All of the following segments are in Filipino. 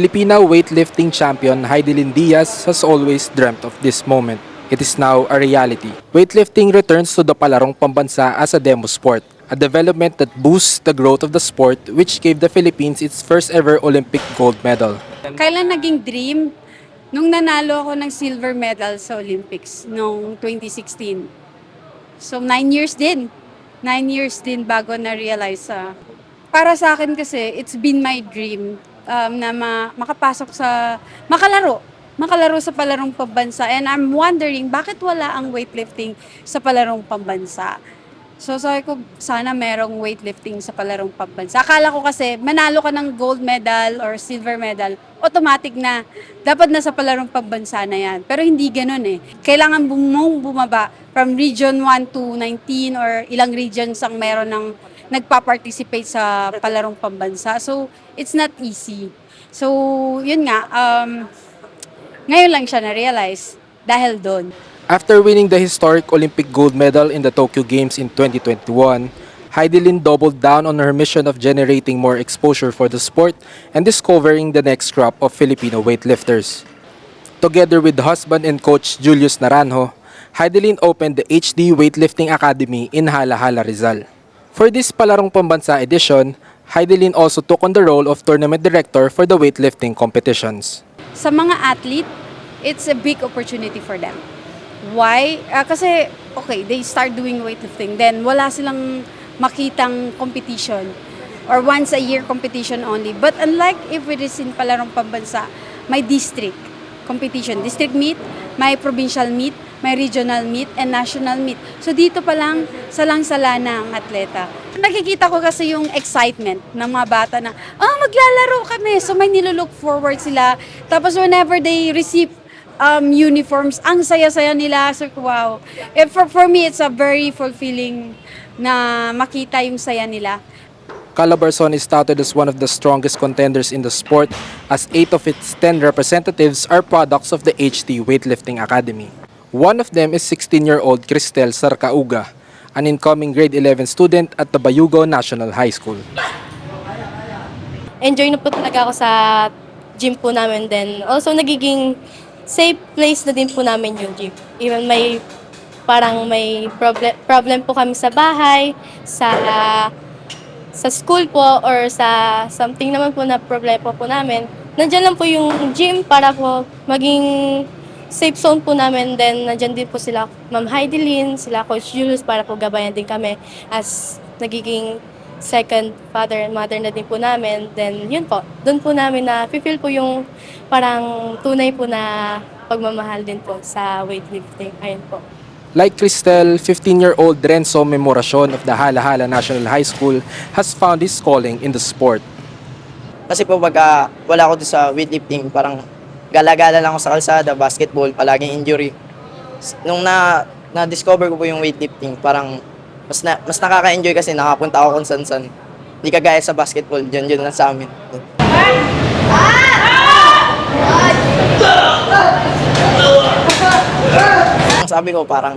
Filipina weightlifting champion Heidelin Diaz has always dreamt of this moment. It is now a reality. Weightlifting returns to the palarong pambansa as a demo sport, a development that boosts the growth of the sport which gave the Philippines its first ever Olympic gold medal. Kailan naging dream? Nung nanalo ako ng silver medal sa Olympics noong 2016. So 9 years din. 9 years din bago na-realize. Para sa akin kasi, it's been my dream na makapasok sa, makalaro sa palarong pambansa. And I'm wondering, bakit wala ang weightlifting sa palarong pambansa? So sabi ko, sana merong weightlifting sa palarong pambansa. Akala ko kasi, manalo ka ng gold medal or silver medal, automatic na, dapat nasa palarong pambansa na yan. Pero hindi ganun eh. Kailangan mong bumaba from region 1 to 19 or ilang regions ang meron ng nagpa-participate sa palarong pambansa. So, it's not easy. So, yun nga, ngayon lang siya na-realize dahil doon. After winning the historic Olympic gold medal in the Tokyo Games in 2021, Heidelin doubled down on her mission of generating more exposure for the sport and discovering the next crop of Filipino weightlifters. Together with husband and coach Julius Naranjo, Heidelin opened the HD Weightlifting Academy in Hala-Hala, Rizal. For this Palarong Pambansa edition, Heidelin also took on the role of tournament director for the weightlifting competitions. Sa mga athlete, it's a big opportunity for them. Why? Kasi, okay, they start doing weightlifting, then wala silang makitang competition or once a year competition only. But unlike if it is in Palarong Pambansa, may district competition, district meet, may provincial meet, may regional meet, and national meet. So dito pa lang, salang-sala na ang atleta. Nakikita ko kasi yung excitement ng mga bata na, maglalaro kami. So may nilook forward sila. Tapos whenever they receive uniforms, ang saya-saya nila. So, wow. For me, it's a very fulfilling na makita yung saya nila. Calabarzon is touted as one of the strongest contenders in the sport as 8 of its 10 representatives are products of the HT Weightlifting Academy. One of them is 16-year-old Cristel Sarcauga, an incoming grade 11 student at the Bayugo National High School. Enjoy na po talaga ako sa gym po namin din. Also, nagiging safe place na din po namin yung gym. Even may problem po kami sa bahay, sa school po, or sa something naman po na problema po namin. Nandiyan lang po yung gym para po maging safe zone po namin. Then, nandiyan din po sila Ma'am Heidelin, sila Coach Julius para po gabayan din kami as nagiging second father and mother na din po namin. Then, yun po. Doon po namin na feel po yung parang tunay po na pagmamahal din po sa weightlifting. Ayun po. Like Cristel, 15-year-old Renzo Memoracion of the Hala-Hala National High School has found his calling in the sport. Kasi po pag wala ako doon sa weightlifting, parang gala-gala lang ako sa kalsada, basketball, palaging injury. Nung na-discover ko po yung weightlifting, parang mas nakaka-enjoy kasi nakapunta ako kung san-san. Hindi kagaya sa basketball, dyan lang sa amin. Sabi ko parang,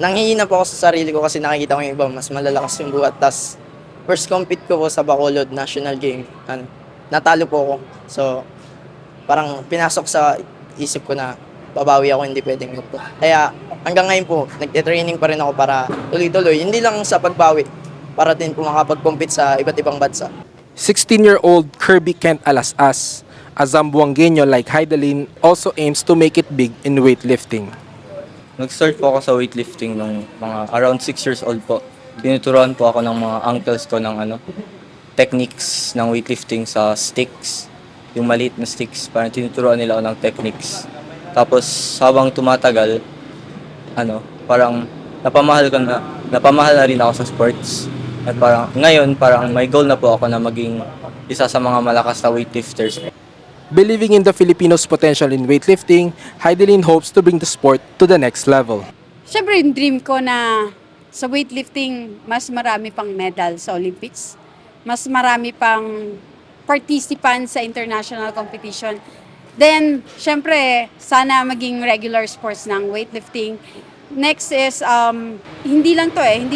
nanghihina po ako sa sarili ko kasi nakikita ko yung iba, mas malalakas yung buhat. Tas, first compete ko po sa Bacolod National Game, natalo po ako. So, parang pinasok sa isip ko na babawi ako, hindi pwedeng yun po. Kaya hanggang ngayon po, nagte-training pa rin ako para tuloy-tuloy. Hindi lang sa pagbawi, para din po makapag-compete sa iba't ibang bansa. 16-year-old Kirby Kent Alas-As, a Zamboangueño like Heidelin, also aims to make it big in weightlifting. Nag-start po ako sa weightlifting nung mga around 6 years old po. Tinuturuan po ako ng mga uncles ko ng techniques ng weightlifting sa sticks. Yung maliit na sticks, parang tinuturuan nila ako ng techniques. Tapos habang tumatagal, parang napamahal na rin ako sa sports. At parang ngayon, parang may goal na po ako na maging isa sa mga malakas na weightlifters. Believing in the Filipinos' potential in weightlifting, Heidelin hopes to bring the sport to the next level. Siyempre, yung dream ko na sa weightlifting, mas marami pang medal sa Olympics. Mas marami pang participants sa international competition. Then, syempre, sana maging regular sports ng weightlifting. Next is, hindi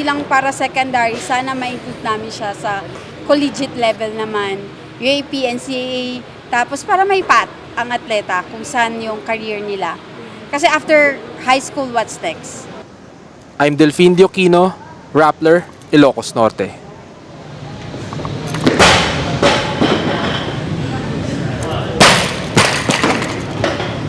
lang para secondary, sana ma-include namin siya sa collegiate level naman. UAP, NCAA, Tapos para may path ang atleta kung saan yung career nila. Kasi after high school, what's next? I'm Delfin Diokino, Rappler, Ilocos Norte.